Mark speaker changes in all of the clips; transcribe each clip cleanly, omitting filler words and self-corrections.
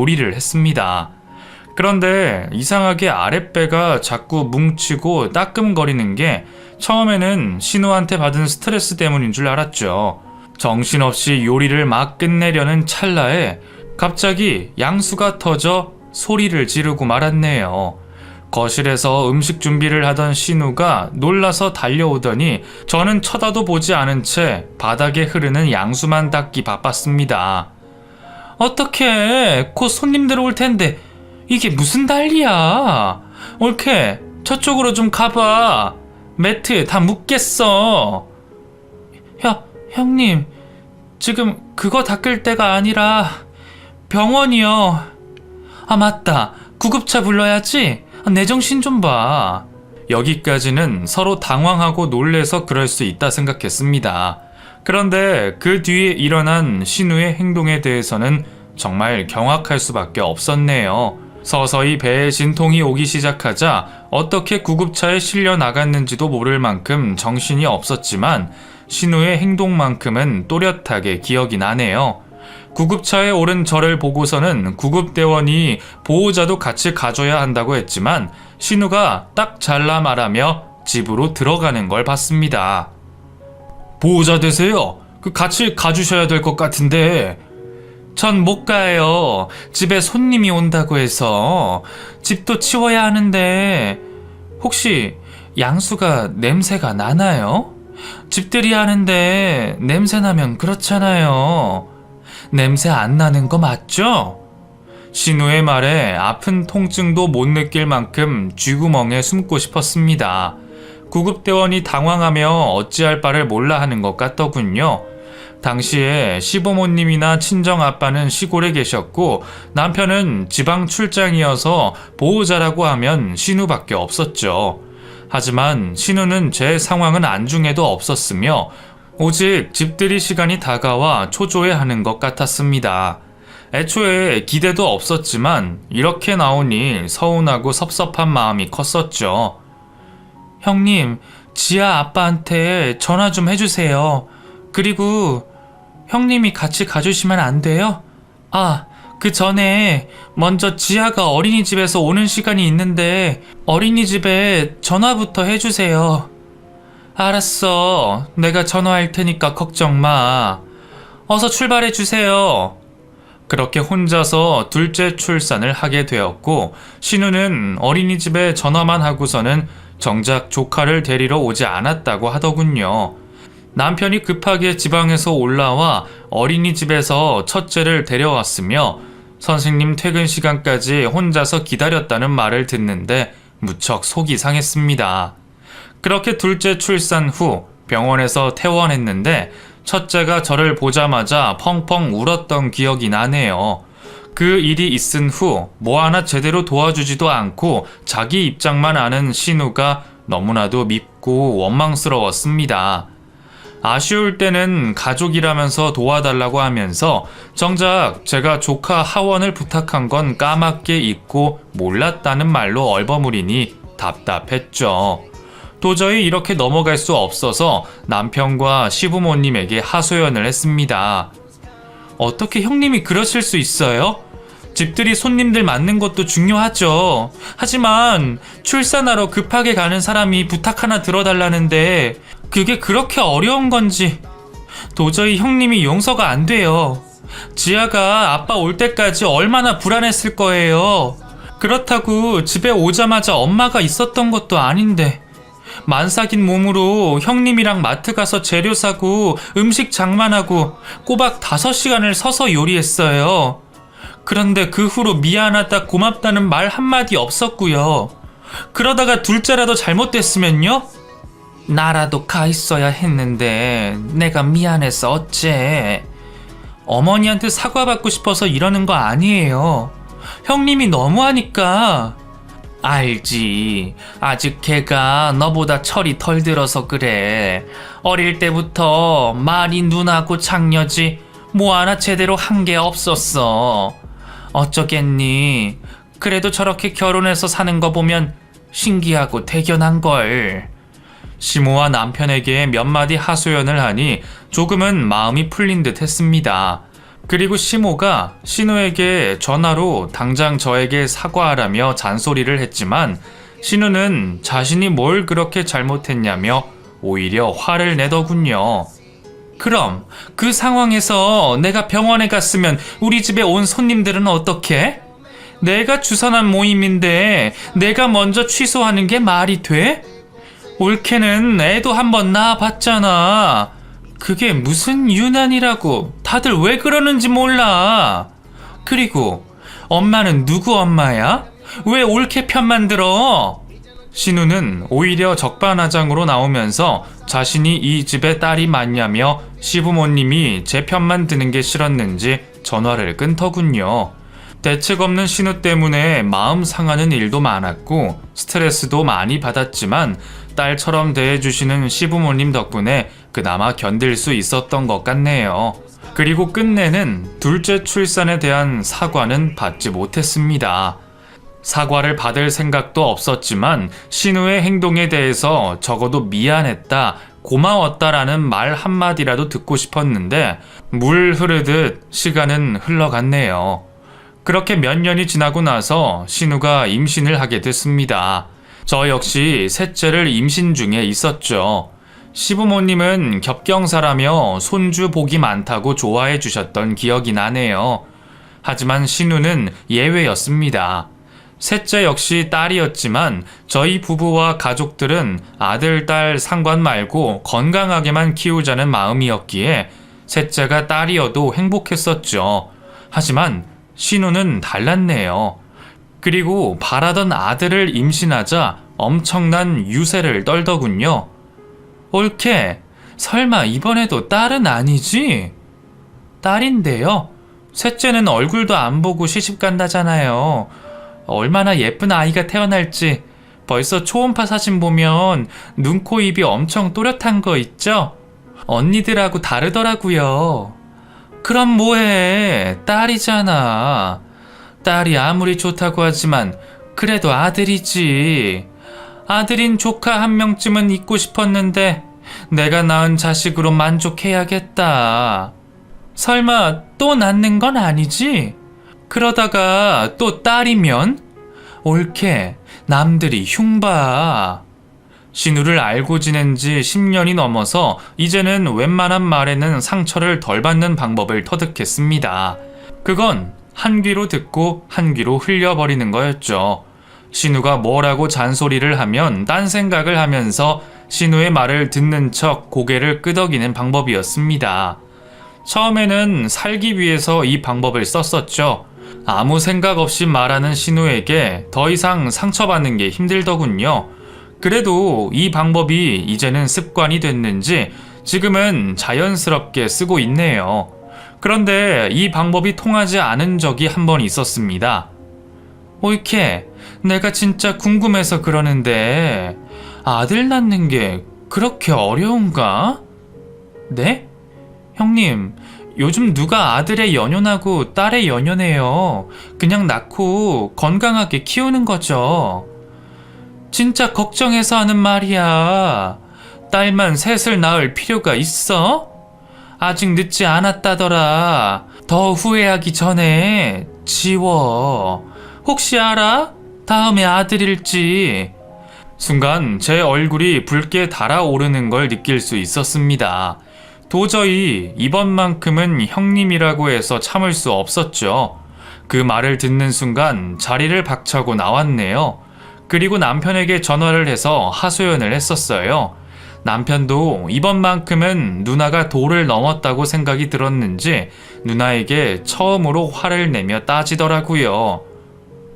Speaker 1: 요리를 했습니다. 그런데 이상하게 아랫배가 자꾸 뭉치고 따끔거리는 게 처음에는 신우한테 받은 스트레스 때문인 줄 알았죠. 정신없이 요리를 막 끝내려는 찰나에 갑자기 양수가 터져 소리를 지르고 말았네요. 거실에서 음식 준비를 하던 신우가 놀라서 달려오더니 저는 쳐다도 보지 않은 채 바닥에 흐르는 양수만 닦기 바빴습니다. 어떡해, 곧 손님들 올 텐데 이게 무슨 난리야. 옳게 저쪽으로 좀 가봐. 매트 다 묻겠어. 형님, 지금 그거 닦을 때가 아니라 병원이요. 아, 맞다. 구급차 불러야지. 내 정신 좀 봐. 여기까지는 서로 당황하고 놀래서 그럴 수 있다 생각했습니다. 그런데 그 뒤에 일어난 신우의 행동에 대해서는 정말 경악할 수밖에 없었네요. 서서히 배에 진통이 오기 시작하자 어떻게 구급차에 실려 나갔는지도 모를 만큼 정신이 없었지만 신우의 행동만큼은 또렷하게 기억이 나네요. 구급차에 오른 저를 보고서는 구급대원이 보호자도 같이 가줘야 한다고 했지만 신우가 딱 잘라 말하며 집으로 들어가는 걸 봤습니다. 보호자 되세요? 같이 가주셔야 될 것 같은데. 전 못 가요. 집에 손님이 온다고 해서. 집도 치워야 하는데. 혹시 양수가 냄새가 나나요? 집들이 하는데 냄새 나면 그렇잖아요. 냄새 안 나는 거 맞죠? 신우의 말에 아픈 통증도 못 느낄 만큼 쥐구멍에 숨고 싶었습니다. 구급대원이 당황하며 어찌할 바를 몰라 하는 것 같더군요. 당시에 시부모님이나 친정아빠는 시골에 계셨고 남편은 지방 출장이어서 보호자라고 하면 신우밖에 없었죠. 하지만 신우는 제 상황은 안중에도 없었으며 오직 집들이 시간이 다가와 초조해하는 것 같았습니다. 애초에 기대도 없었지만 이렇게 나오니 서운하고 섭섭한 마음이 컸었죠. 형님, 지아 아빠한테 전화 좀 해주세요. 그리고 형님이 같이 가주시면 안 돼요? 아, 그 전에 먼저 지아가 어린이집에서 오는 시간이 있는데 어린이집에 전화부터 해주세요. 알았어. 내가 전화할 테니까 걱정 마. 어서 출발해 주세요. 그렇게 혼자서 둘째 출산을 하게 되었고 신우는 어린이집에 전화만 하고서는 정작 조카를 데리러 오지 않았다고 하더군요. 남편이 급하게 지방에서 올라와 어린이집에서 첫째를 데려왔으며 선생님 퇴근 시간까지 혼자서 기다렸다는 말을 듣는데 무척 속이 상했습니다. 그렇게 둘째 출산 후 병원에서 퇴원했는데 첫째가 저를 보자마자 펑펑 울었던 기억이 나네요. 그 일이 있은 후 뭐 하나 제대로 도와주지도 않고 자기 입장만 아는 신우가 너무나도 밉고 원망스러웠습니다. 아쉬울 때는 가족이라면서 도와달라고 하면서 정작 제가 조카 하원을 부탁한 건 까맣게 잊고 몰랐다는 말로 얼버무리니 답답했죠. 도저히 이렇게 넘어갈 수 없어서 남편과 시부모님에게 하소연을 했습니다. 어떻게 형님이 그러실 수 있어요? 집들이 손님들 맞는 것도 중요하죠. 하지만 출산하러 급하게 가는 사람이 부탁 하나 들어달라는데 그게 그렇게 어려운 건지 도저히 형님이 용서가 안 돼요. 지아가 아빠 올 때까지 얼마나 불안했을 거예요. 그렇다고 집에 오자마자 엄마가 있었던 것도 아닌데 만삭인 몸으로 형님이랑 마트 가서 재료 사고 음식 장만하고 꼬박 5시간을 서서 요리했어요. 그런데 그 후로 미안하다 고맙다는 말 한마디 없었고요. 그러다가 둘째라도 잘못됐으면요? 나라도 가 있어야 했는데 내가 미안해서 어째. 어머니한테 사과받고 싶어서 이러는 거 아니에요. 형님이 너무하니까. 알지. 아직 걔가 너보다 철이 덜 들어서 그래. 어릴 때부터 말이 눈하고 장녀지 뭐 하나 제대로 한 게 없었어. 어쩌겠니. 그래도 저렇게 결혼해서 사는 거 보면 신기하고 대견한걸. 시모와 남편에게 몇 마디 하소연을 하니 조금은 마음이 풀린 듯 했습니다. 그리고 시모가 신우에게 전화로 당장 저에게 사과하라며 잔소리를 했지만 신우는 자신이 뭘 그렇게 잘못했냐며 오히려 화를 내더군요. 그럼 그 상황에서 내가 병원에 갔으면 우리 집에 온 손님들은 어떻게? 내가 주선한 모임인데 내가 먼저 취소하는 게 말이 돼? 올케는 애도 한번 낳아봤잖아. 그게 무슨 유난이라고. 다들 왜 그러는지 몰라. 그리고 엄마는 누구 엄마야? 왜 올케 편만 들어? 신우는 오히려 적반하장으로 나오면서 자신이 이 집의 딸이 맞냐며 시부모님이 제 편만 드는 게 싫었는지 전화를 끊더군요. 대책 없는 신우 때문에 마음 상하는 일도 많았고 스트레스도 많이 받았지만 딸처럼 대해주시는 시부모님 덕분에 그나마 견딜 수 있었던 것 같네요. 그리고 끝내는 둘째 출산에 대한 사과는 받지 못했습니다. 사과를 받을 생각도 없었지만 신우의 행동에 대해서 적어도 미안했다, 고마웠다라는 말 한마디라도 듣고 싶었는데 물 흐르듯 시간은 흘러갔네요. 그렇게 몇 년이 지나고 나서 신우가 임신을 하게 됐습니다. 저 역시 셋째를 임신 중에 있었죠. 시부모님은 겹경사라며 손주 복이 많다고 좋아해 주셨던 기억이 나네요. 하지만 신우는 예외였습니다. 셋째 역시 딸이었지만 저희 부부와 가족들은 아들, 딸 상관 말고 건강하게만 키우자는 마음이었기에 셋째가 딸이어도 행복했었죠. 하지만 신우는 달랐네요. 그리고 바라던 아들을 임신하자 엄청난 유세를 떨더군요. 올케, 설마 이번에도 딸은 아니지? 딸인데요. 셋째는 얼굴도 안 보고 시집 간다잖아요. 얼마나 예쁜 아이가 태어날지 벌써 초음파 사진 보면 눈, 코, 입이 엄청 또렷한 거 있죠? 언니들하고 다르더라고요. 그럼 뭐해? 딸이잖아. 딸이 아무리 좋다고 하지만 그래도 아들이지. 아들인 조카 한 명쯤은 있고 싶었는데 내가 낳은 자식으로 만족해야겠다. 설마 또 낳는 건 아니지? 그러다가 또 딸이면? 올케, 남들이 흉봐. 신우를 알고 지낸 지 10년이 넘어서 이제는 웬만한 말에는 상처를 덜 받는 방법을 터득했습니다. 그건 한 귀로 듣고 한 귀로 흘려버리는 거였죠. 신우가 뭐라고 잔소리를 하면 딴 생각을 하면서 신우의 말을 듣는 척 고개를 끄덕이는 방법이었습니다. 처음에는 살기 위해서 이 방법을 썼었죠. 아무 생각 없이 말하는 신우에게 더 이상 상처받는 게 힘들더군요. 그래도 이 방법이 이제는 습관이 됐는지 지금은 자연스럽게 쓰고 있네요. 그런데 이 방법이 통하지 않은 적이 한 번 있었습니다. 올케, 내가 진짜 궁금해서 그러는데 아들 낳는 게 그렇게 어려운가? 네? 형님, 요즘 누가 아들의 연연하고 딸의 연연해요. 그냥 낳고 건강하게 키우는 거죠. 진짜 걱정해서 하는 말이야. 딸만 셋을 낳을 필요가 있어? 아직 늦지 않았다더라. 더 후회하기 전에 지워. 혹시 알아? 다음에 아들일지. 순간 제 얼굴이 붉게 달아오르는 걸 느낄 수 있었습니다. 도저히 이번만큼은 형님이라고 해서 참을 수 없었죠. 그 말을 듣는 순간 자리를 박차고 나왔네요. 그리고 남편에게 전화를 해서 하소연을 했었어요. 남편도 이번만큼은 누나가 도를 넘었다고 생각이 들었는지 누나에게 처음으로 화를 내며 따지더라고요.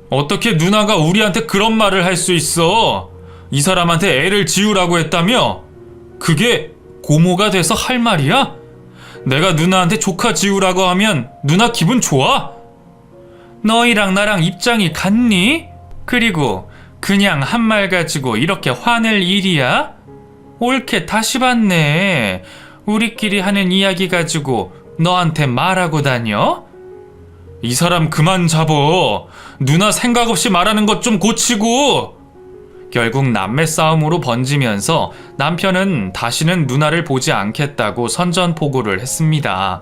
Speaker 1: 어떻게 누나가 우리한테 그런 말을 할 수 있어? 이 사람한테 애를 지우라고 했다며? 그게 고모가 돼서 할 말이야? 내가 누나한테 조카 지우라고 하면 누나 기분 좋아? 너희랑 나랑 입장이 같니? 그리고 그냥 한 말 가지고 이렇게 화낼 일이야? 올케 다시 봤네. 우리끼리 하는 이야기 가지고 너한테 말하고 다녀? 이 사람 그만 잡어. 누나 생각 없이 말하는 것 좀 고치고. 결국 남매 싸움으로 번지면서 남편은 다시는 누나를 보지 않겠다고 선전포고를 했습니다.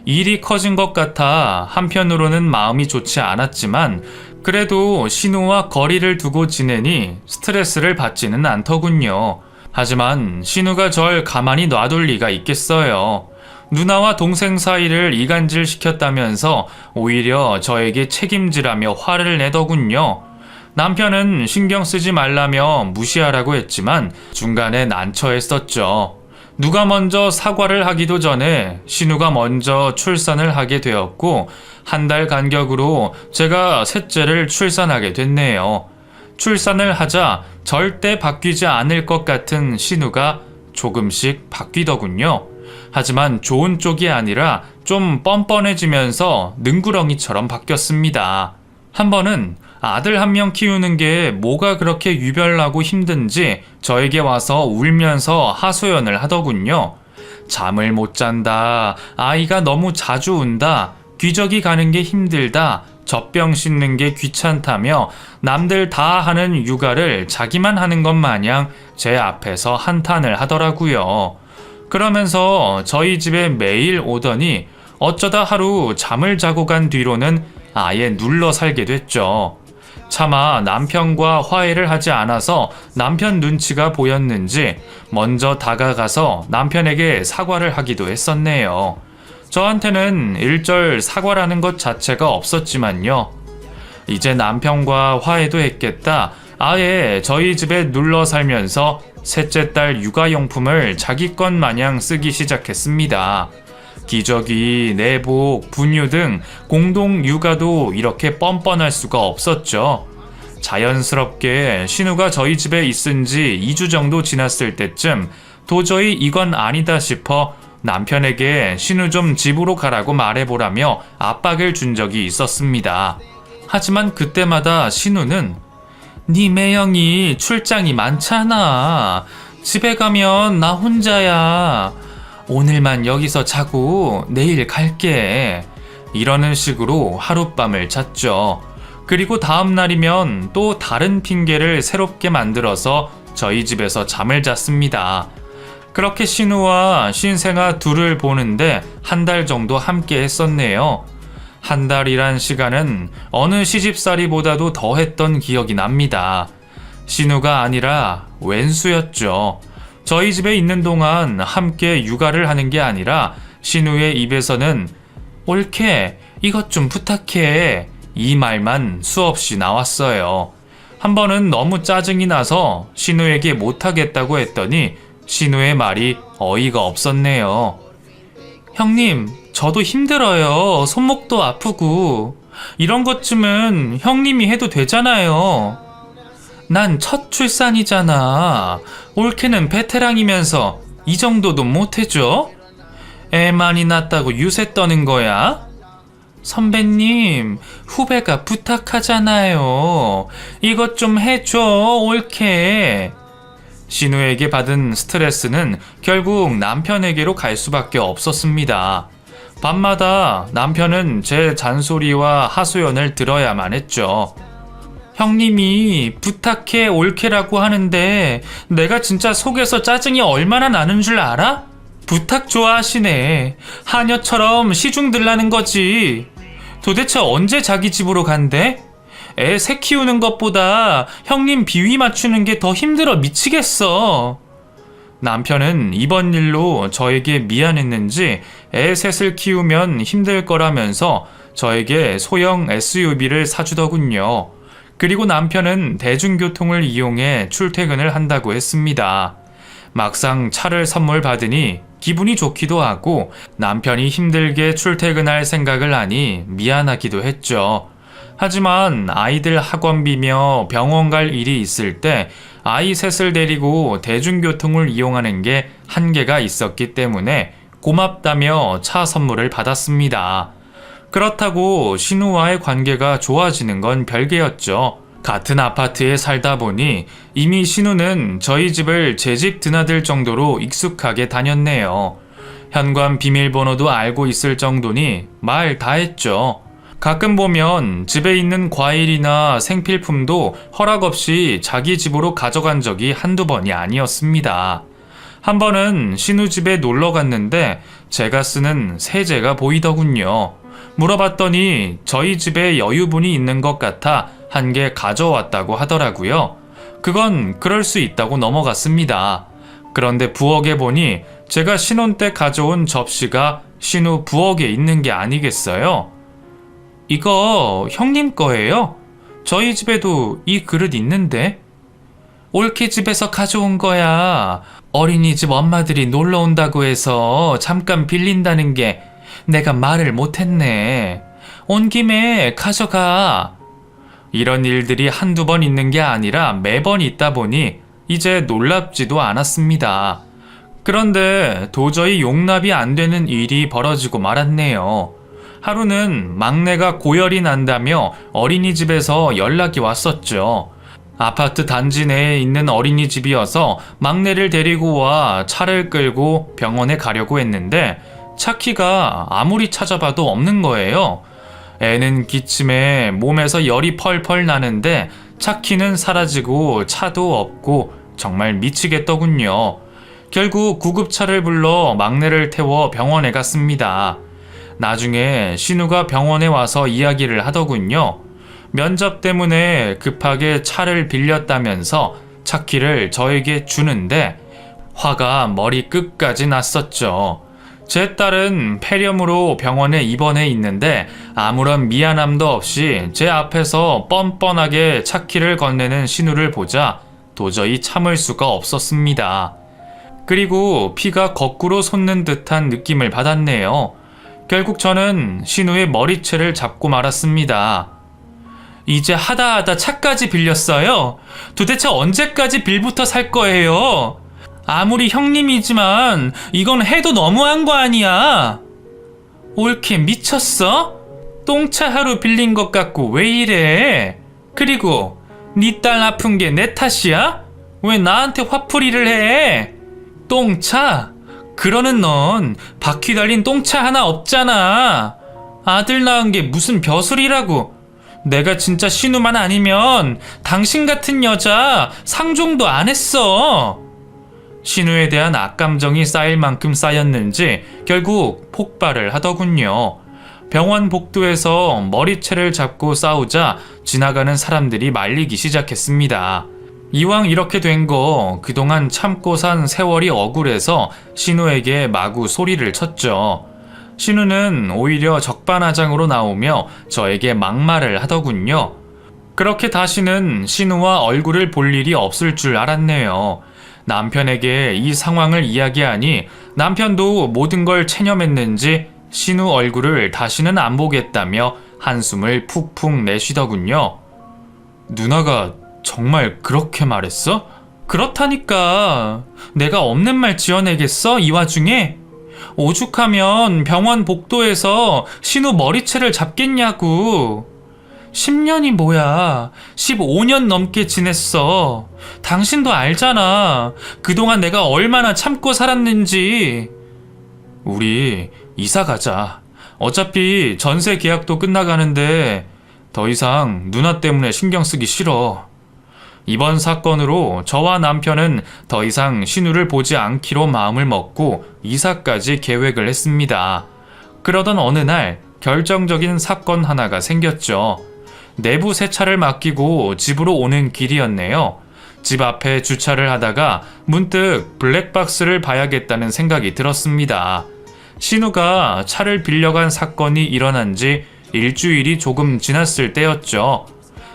Speaker 1: 일이 커진 것 같아 한편으로는 마음이 좋지 않았지만 그래도 신우와 거리를 두고 지내니 스트레스를 받지는 않더군요. 하지만 신우가 절 가만히 놔둘 리가 있겠어요. 누나와 동생 사이를 이간질 시켰다면서 오히려 저에게 책임지라며 화를 내더군요. 남편은 신경 쓰지 말라며 무시하라고 했지만 중간에 난처했었죠. 누가 먼저 사과를 하기도 전에 신우가 먼저 출산을 하게 되었고 한 달 간격으로 제가 셋째를 출산하게 됐네요. 출산을 하자 절대 바뀌지 않을 것 같은 신우가 조금씩 바뀌더군요. 하지만 좋은 쪽이 아니라 좀 뻔뻔해지면서 능구렁이처럼 바뀌었습니다. 한 번은 아들 한 명 키우는 게 뭐가 그렇게 유별나고 힘든지 저에게 와서 울면서 하소연을 하더군요. 잠을 못 잔다, 아이가 너무 자주 운다, 기저귀 가는 게 힘들다, 젖병 씻는 게 귀찮다며 남들 다 하는 육아를 자기만 하는 것 마냥 제 앞에서 한탄을 하더라고요. 그러면서 저희 집에 매일 오더니 어쩌다 하루 잠을 자고 간 뒤로는 아예 눌러 살게 됐죠. 차마 남편과 화해를 하지 않아서 남편 눈치가 보였는지 먼저 다가가서 남편에게 사과를 하기도 했었네요. 저한테는 일절 사과라는 것 자체가 없었지만요. 이제 남편과 화해도 했겠다. 아예 저희 집에 눌러 살면서 셋째 딸 육아용품을 자기 것 마냥 쓰기 시작했습니다. 기저귀, 내복, 분유 등 공동 육아도 이렇게 뻔뻔할 수가 없었죠. 자연스럽게 신우가 저희 집에 있은 지 2주 정도 지났을 때쯤 도저히 이건 아니다 싶어 남편에게 신우 좀 집으로 가라고 말해보라며 압박을 준 적이 있었습니다. 하지만 그때마다 신우는 네 매형이 출장이 많잖아. 집에 가면 나 혼자야. 오늘만 여기서 자고 내일 갈게. 이러는 식으로 하룻밤을 잤죠. 그리고 다음 날이면 또 다른 핑계를 새롭게 만들어서 저희 집에서 잠을 잤습니다. 그렇게 신우와 신생아 둘을 보는데 한 달 정도 함께 했었네요. 한 달이란 시간은 어느 시집살이보다도 더했던 기억이 납니다. 신우가 아니라 왼수였죠. 저희 집에 있는 동안 함께 육아를 하는 게 아니라 신우의 입에서는 옳게 이것 좀 부탁해 이 말만 수없이 나왔어요. 한 번은 너무 짜증이 나서 신우에게 못하겠다고 했더니 신우의 말이 어이가 없었네요. 형님, 저도 힘들어요. 손목도 아프고. 이런 것쯤은 형님이 해도 되잖아요. 난 첫 출산이잖아. 올케는 베테랑이면서 이 정도도 못해줘? 애 많이 낳았다고 유세 떠는 거야? 선배님, 후배가 부탁하잖아요. 이것 좀 해줘, 올케. 신우에게 받은 스트레스는 결국 남편에게로 갈 수밖에 없었습니다. 밤마다 남편은 제 잔소리와 하소연을 들어야만 했죠. 형님이 부탁해 올케라고 하는데 내가 진짜 속에서 짜증이 얼마나 나는 줄 알아? 부탁 좋아하시네. 하녀처럼 시중 들라는 거지. 도대체 언제 자기 집으로 간대? 애 새 키우는 것보다 형님 비위 맞추는 게 더 힘들어 미치겠어. 남편은 이번 일로 저에게 미안했는지 애 셋을 키우면 힘들 거라면서 저에게 소형 SUV를 사주더군요. 그리고 남편은 대중교통을 이용해 출퇴근을 한다고 했습니다. 막상 차를 선물 받으니 기분이 좋기도 하고 남편이 힘들게 출퇴근할 생각을 하니 미안하기도 했죠. 하지만 아이들 학원비며 병원 갈 일이 있을 때 아이 셋을 데리고 대중교통을 이용하는 게 한계가 있었기 때문에 고맙다며 차 선물을 받았습니다. 그렇다고 신우와의 관계가 좋아지는 건 별개였죠. 같은 아파트에 살다 보니 이미 신우는 저희 집을 제 집 드나들 정도로 익숙하게 다녔네요. 현관 비밀번호도 알고 있을 정도니 말 다 했죠. 가끔 보면 집에 있는 과일이나 생필품도 허락 없이 자기 집으로 가져간 적이 한두 번이 아니었습니다. 한 번은 신우 집에 놀러 갔는데 제가 쓰는 세제가 보이더군요. 물어봤더니 저희 집에 여유분이 있는 것 같아 한 개 가져왔다고 하더라고요. 그건 그럴 수 있다고 넘어갔습니다. 그런데 부엌에 보니 제가 신혼 때 가져온 접시가 신우 부엌에 있는 게 아니겠어요? 이거 형님 거예요? 저희 집에도 이 그릇 있는데? 올케 집에서 가져온 거야. 어린이집 엄마들이 놀러 온다고 해서 잠깐 빌린다는 게 내가 말을 못했네. 온 김에 가져가. 이런 일들이 한두 번 있는 게 아니라 매번 있다 보니 이제 놀랍지도 않았습니다. 그런데 도저히 용납이 안 되는 일이 벌어지고 말았네요. 하루는 막내가 고열이 난다며 어린이집에서 연락이 왔었죠. 아파트 단지 내에 있는 어린이집이어서 막내를 데리고 와 차를 끌고 병원에 가려고 했는데 차키가 아무리 찾아봐도 없는 거예요. 애는 기침에 몸에서 열이 펄펄 나는데 차키는 사라지고 차도 없고 정말 미치겠더군요. 결국 구급차를 불러 막내를 태워 병원에 갔습니다. 나중에 신우가 병원에 와서 이야기를 하더군요. 면접 때문에 급하게 차를 빌렸다면서 차키를 저에게 주는데 화가 머리 끝까지 났었죠. 제 딸은 폐렴으로 병원에 입원해 있는데 아무런 미안함도 없이 제 앞에서 뻔뻔하게 차키를 건네는 신우를 보자 도저히 참을 수가 없었습니다. 그리고 피가 거꾸로 솟는 듯한 느낌을 받았네요. 결국 저는 신우의 머리채를 잡고 말았습니다. 이제 하다 차까지 빌렸어요. 도대체 언제까지 빌부터 살 거예요? 아무리 형님이지만 이건 해도 너무한 거 아니야. 올케 미쳤어? 똥차 하루 빌린 것 같고 왜 이래? 그리고 네 딸 아픈 게 내 탓이야? 왜 나한테 화풀이를 해? 똥차? 그러는 넌 바퀴 달린 똥차 하나 없잖아. 아들 낳은 게 무슨 벼슬이라고. 내가 진짜 신우만 아니면 당신 같은 여자 상종도 안 했어. 신우에 대한 악감정이 쌓일 만큼 쌓였는지 결국 폭발을 하더군요. 병원 복도에서 머리채를 잡고 싸우자 지나가는 사람들이 말리기 시작했습니다. 이왕 이렇게 된 거 그동안 참고 산 세월이 억울해서 신우에게 마구 소리를 쳤죠. 신우는 오히려 적반하장으로 나오며 저에게 막말을 하더군요. 그렇게 다시는 신우와 얼굴을 볼 일이 없을 줄 알았네요. 남편에게 이 상황을 이야기하니 남편도 모든 걸 체념했는지 신우 얼굴을 다시는 안 보겠다며 한숨을 푹푹 내쉬더군요. 누나가 정말 그렇게 말했어? 그렇다니까. 내가 없는 말 지어내겠어? 이 와중에? 오죽하면 병원 복도에서 신우 머리채를 잡겠냐고. 10년이 뭐야. 15년 넘게 지냈어. 당신도 알잖아. 그동안 내가 얼마나 참고 살았는지. 우리 이사 가자. 어차피 전세 계약도 끝나가는데 더 이상 누나 때문에 신경 쓰기 싫어. 이번 사건으로 저와 남편은 더 이상 신우를 보지 않기로 마음을 먹고 이사까지 계획을 했습니다. 그러던 어느 날 결정적인 사건 하나가 생겼죠. 내부 세차를 맡기고 집으로 오는 길이었네요. 집 앞에 주차를 하다가 문득 블랙박스를 봐야겠다는 생각이 들었습니다. 신우가 차를 빌려간 사건이 일어난 지 일주일이 조금 지났을 때였죠.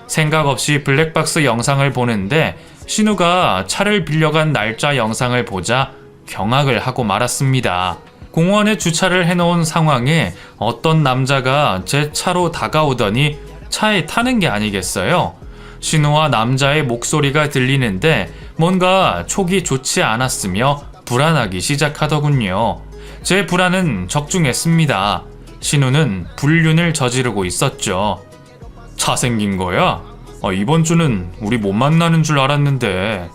Speaker 1: 생각 없이 블랙박스 영상을 보는데 신우가 차를 빌려간 날짜 영상을 보자 경악을 하고 말았습니다. 공원에 주차를 해놓은 상황에 어떤 남자가 제 차로 다가오더니 차에 타는 게 아니겠어요? 신우와 남자의 목소리가 들리는데 뭔가 촉이 좋지 않았으며 불안하기 시작하더군요. 제 불안은 적중했습니다. 신우는 불륜을 저지르고 있었죠. 차 생긴 거야? 이번 주는 우리 못 만나는 줄 알았는데.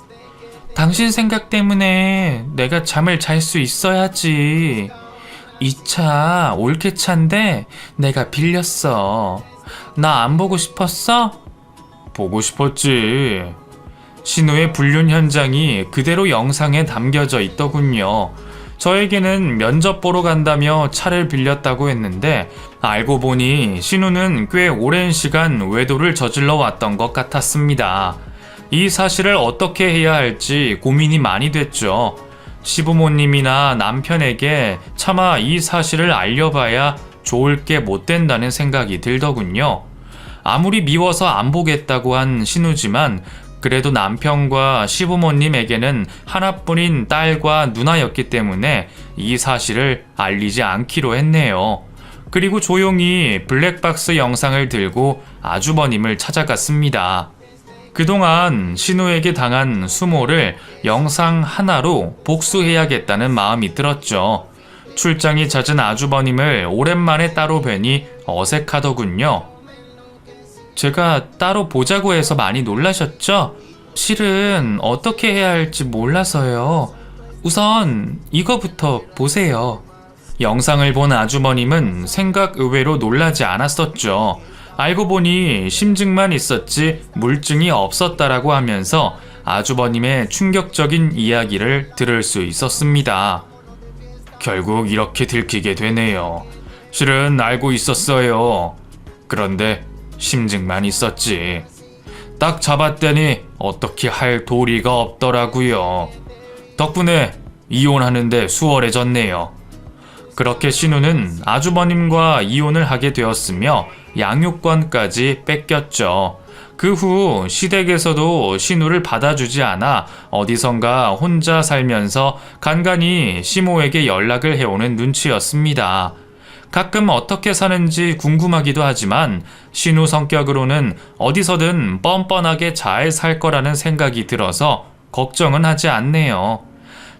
Speaker 1: 당신 생각 때문에 내가 잠을 잘 수 있어야지. 이 차 올케 차인데 내가 빌렸어. 나 안 보고 싶었어? 보고 싶었지. 신우의 불륜 현장이 그대로 영상에 담겨져 있더군요. 저에게는 면접 보러 간다며 차를 빌렸다고 했는데 알고 보니 신우는 꽤 오랜 시간 외도를 저질러 왔던 것 같았습니다. 이 사실을 어떻게 해야 할지 고민이 많이 됐죠. 시부모님이나 남편에게 차마 이 사실을 알려봐야 좋을 게 못 된다는 생각이 들더군요. 아무리 미워서 안 보겠다고 한 신우지만 그래도 남편과 시부모님에게는 하나뿐인 딸과 누나였기 때문에 이 사실을 알리지 않기로 했네요. 그리고 조용히 블랙박스 영상을 들고 아주버님을 찾아갔습니다. 그동안 신우에게 당한 수모를 영상 하나로 복수해야겠다는 마음이 들었죠. 출장이 잦은 아주버님을 오랜만에 따로 뵈니 어색하더군요. 제가 따로 보자고 해서 많이 놀라셨죠? 실은 어떻게 해야 할지 몰라서요. 우선 이거부터 보세요. 영상을 본 아주버님은 생각 의외로 놀라지 않았었죠. 알고 보니 심증만 있었지 물증이 없었다라고 하면서 아주버님의 충격적인 이야기를 들을 수 있었습니다. 결국 이렇게 들키게 되네요. 실은 알고 있었어요. 그런데 심증만 있었지. 딱 잡았더니 어떻게 할 도리가 없더라고요. 덕분에 이혼하는데 수월해졌네요. 그렇게 신우는 아주버님과 이혼을 하게 되었으며 양육권까지 뺏겼죠. 그 후 시댁에서도 신우를 받아주지 않아 어디선가 혼자 살면서 간간히 시모에게 연락을 해오는 눈치였습니다. 가끔 어떻게 사는지 궁금하기도 하지만 신우 성격으로는 어디서든 뻔뻔하게 잘 살 거라는 생각이 들어서 걱정은 하지 않네요.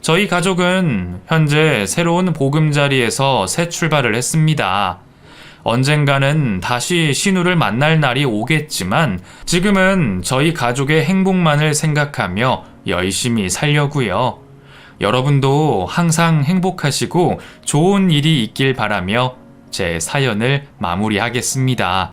Speaker 1: 저희 가족은 현재 새로운 보금자리에서 새 출발을 했습니다. 언젠가는 다시 신우를 만날 날이 오겠지만 지금은 저희 가족의 행복만을 생각하며 열심히 살려고요. 여러분도 항상 행복하시고 좋은 일이 있길 바라며 제 사연을 마무리하겠습니다.